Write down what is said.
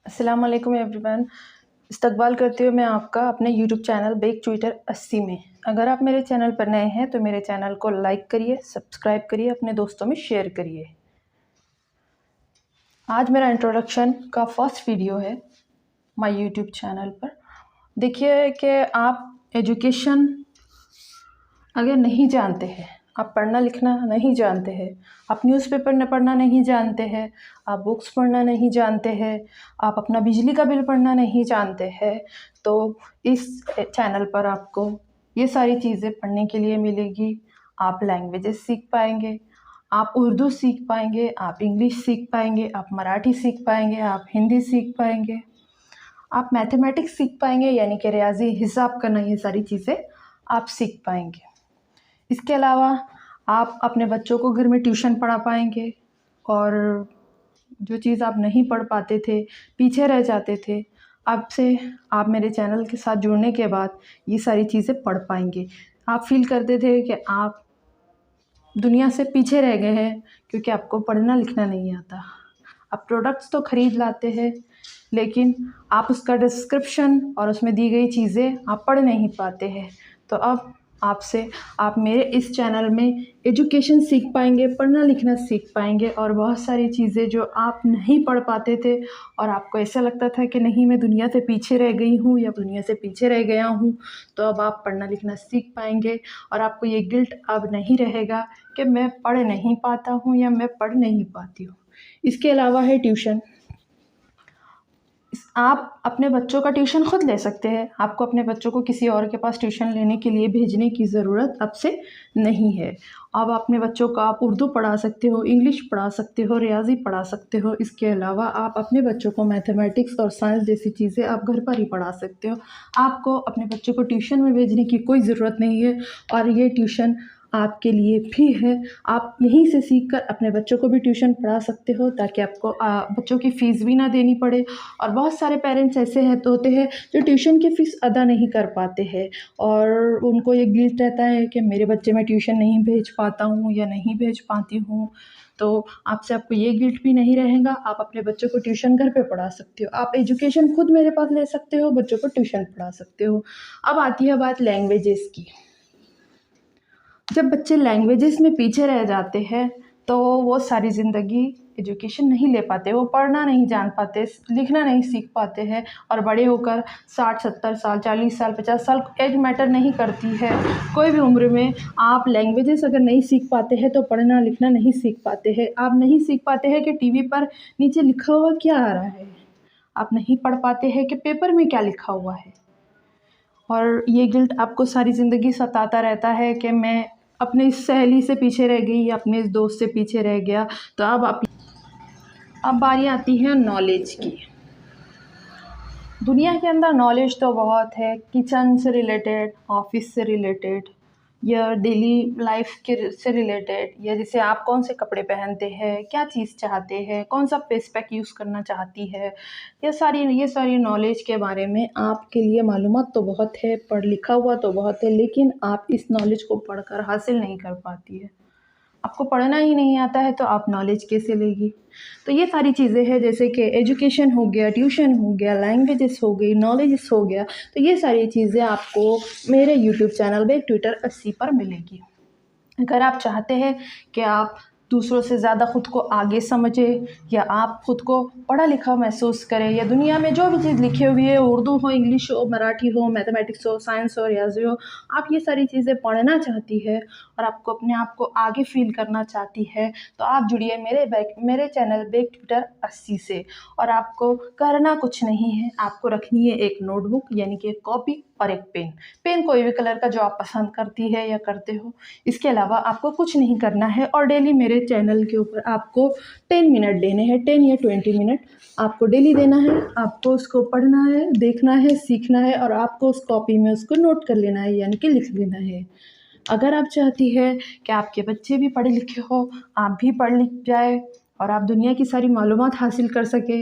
अस्सलाम वालेकुम एवरीवन। इस्तकबाल करती हूँ मैं आपका अपने यूट्यूब चैनल बेक ट्विटर 80 में। अगर आप मेरे चैनल पर नए हैं तो मेरे चैनल को लाइक करिए, सब्सक्राइब करिए, अपने दोस्तों में शेयर करिए। आज मेरा इंट्रोडक्शन का फर्स्ट वीडियो है माय यूट्यूब चैनल पर। देखिए कि आप एजुकेशन अगर नहीं जानते हैं, आप पढ़ना लिखना नहीं जानते हैं, आप न्यूज़पेपर पढ़ना नहीं जानते हैं, आप बुक्स पढ़ना नहीं जानते हैं, आप अपना बिजली का बिल पढ़ना नहीं जानते हैं, तो इस चैनल पर आपको ये सारी चीज़ें पढ़ने के लिए मिलेगी। आप लैंग्वेजेस सीख पाएंगे, आप उर्दू सीख पाएंगे, आप इंग्लिश सीख पाएंगे, आप मराठी सीख पाएंगे, आप हिंदी सीख पाएंगे, आप मैथमेटिक्स सीख पाएंगे, यानी कि रियाजी हिसाब करना, ये सारी चीज़ें आप सीख पाएंगे। इसके अलावा आप अपने बच्चों को घर में ट्यूशन पढ़ा पाएंगे और जो चीज़ आप नहीं पढ़ पाते थे, पीछे रह जाते थे, आप मेरे चैनल के साथ जुड़ने के बाद ये सारी चीज़ें पढ़ पाएंगे। आप फील करते थे कि आप दुनिया से पीछे रह गए हैं क्योंकि आपको पढ़ना लिखना नहीं आता। आप प्रोडक्ट्स तो ख़रीद लाते हैं लेकिन आप उसका डिस्क्रिप्शन और उसमें दी गई चीज़ें आप पढ़ नहीं पाते हैं। तो अब आप मेरे इस चैनल में एजुकेशन सीख पाएंगे, पढ़ना लिखना सीख पाएंगे और बहुत सारी चीज़ें जो आप नहीं पढ़ पाते थे और आपको ऐसा लगता था कि नहीं मैं दुनिया से पीछे रह गई हूँ या दुनिया से पीछे रह गया हूँ, तो अब आप पढ़ना लिखना सीख पाएंगे और आपको ये गिल्ट अब नहीं रहेगा कि मैं पढ़ नहीं पाता हूँ या मैं पढ़ नहीं पाती हूँ। इसके अलावा है ट्यूशन। आप अपने बच्चों का ट्यूशन खुद ले सकते हैं। आपको अपने बच्चों को किसी और के पास ट्यूशन लेने के लिए भेजने की ज़रूरत अब से नहीं है। अब अपने बच्चों को आप उर्दू पढ़ा सकते हो, इंग्लिश पढ़ा सकते हो, रियाज़ी पढ़ा सकते हो। इसके अलावा आप अपने बच्चों को मैथमेटिक्स और साइंस जैसी चीज़ें आप घर पर ही पढ़ा सकते हो। आपको अपने बच्चों को ट्यूशन में भेजने की कोई ज़रूरत नहीं है और ये ट्यूशन आपके लिए भी है। आप यहीं से सीखकर अपने बच्चों को भी ट्यूशन पढ़ा सकते हो ताकि आपको बच्चों की फ़ीस भी ना देनी पड़े। और बहुत सारे पेरेंट्स ऐसे होते हैं जो ट्यूशन की फ़ीस अदा नहीं कर पाते हैं और उनको ये गिल्ट रहता है कि मेरे बच्चे मैं ट्यूशन नहीं भेज पाता हूँ या नहीं भेज पाती हूँ। तो आपको ये गिल्ट भी नहीं रहेगा। आप अपने बच्चों को ट्यूशन घर पे पढ़ा सकते हो। आप एजुकेशन खुद मेरे पास ले सकते हो, बच्चों को ट्यूशन पढ़ा सकते हो। अब आती है बात लैंग्वेजेस की। जब बच्चे लैंग्वेजेस में पीछे रह जाते हैं तो वो सारी ज़िंदगी एजुकेशन नहीं ले पाते, वो पढ़ना नहीं जान पाते, लिखना नहीं सीख पाते हैं और बड़े होकर 60-70 साल, 40 साल, 50 साल एज मैटर नहीं करती है। कोई भी उम्र में आप लैंग्वेजेस अगर नहीं सीख पाते हैं तो पढ़ना लिखना नहीं सीख पाते हैं। आप नहीं सीख पाते हैं कि टीवी पर नीचे लिखा हुआ क्या आ रहा है, आप नहीं पढ़ पाते हैं कि पेपर में क्या लिखा हुआ है और ये गिल्ट आपको सारी ज़िंदगी सताता रहता है कि मैं अपनी इस सहेली से पीछे रह गई या अपने इस दोस्त से पीछे रह गया। तो अब बारी आती है नॉलेज की। दुनिया के अंदर नॉलेज तो बहुत है, किचन से रिलेटेड, ऑफिस से रिलेटेड या डेली लाइफ के से रिलेटेड, या जैसे आप कौन से कपड़े पहनते हैं, क्या चीज़ चाहते हैं, कौन सा फेस पैक यूज़ करना चाहती है, ये सारी नॉलेज के बारे में आपके लिए मालूमात तो बहुत है, पढ़ लिखा हुआ तो बहुत है, लेकिन आप इस नॉलेज को पढ़कर हासिल नहीं कर पाती है। आपको पढ़ना ही नहीं आता है तो आप नॉलेज कैसे लेगी। तो ये सारी चीज़ें हैं, जैसे कि एजुकेशन हो गया, ट्यूशन हो गया, लैंग्वेजेस हो गई, नॉलेजेस हो गया। तो ये सारी चीज़ें आपको मेरे यूट्यूब चैनल बेक ट्विटर 80 पर मिलेगी। अगर आप चाहते हैं कि आप दूसरों से ज़्यादा ख़ुद को आगे समझें या आप ख़ुद को पढ़ा लिखा महसूस करें या दुनिया में जो भी चीज़ लिखी हुई है, उर्दू हो, इंग्लिश हो, मराठी हो, मैथमेटिक्स हो, साइंस हो, रियाज़ी हो, आप ये सारी चीज़ें पढ़ना चाहती है और आपको अपने आप को आगे फील करना चाहती है, तो आप जुड़िए मेरे चैनल बेक ट्विटर 80 से। और आपको करना कुछ नहीं है, आपको रखनी है एक नोटबुक यानी कि एक कॉपी और एक पेन कोई भी कलर का जो आप पसंद करती है या करते हो। इसके अलावा आपको कुछ नहीं करना है और डेली मेरे चैनल के ऊपर आपको 10 मिनट देने हैं, 10 या 20 मिनट आपको डेली देना है। आपको उसको पढ़ना है, देखना है, सीखना है और आपको उस कॉपी में उसको नोट कर लेना है यानी कि लिख लेना है। अगर आप चाहती है कि आपके बच्चे भी पढ़े लिखे हो, आप भी पढ़ लिख जाए और आप दुनिया की सारी मालूमात हासिल कर सके,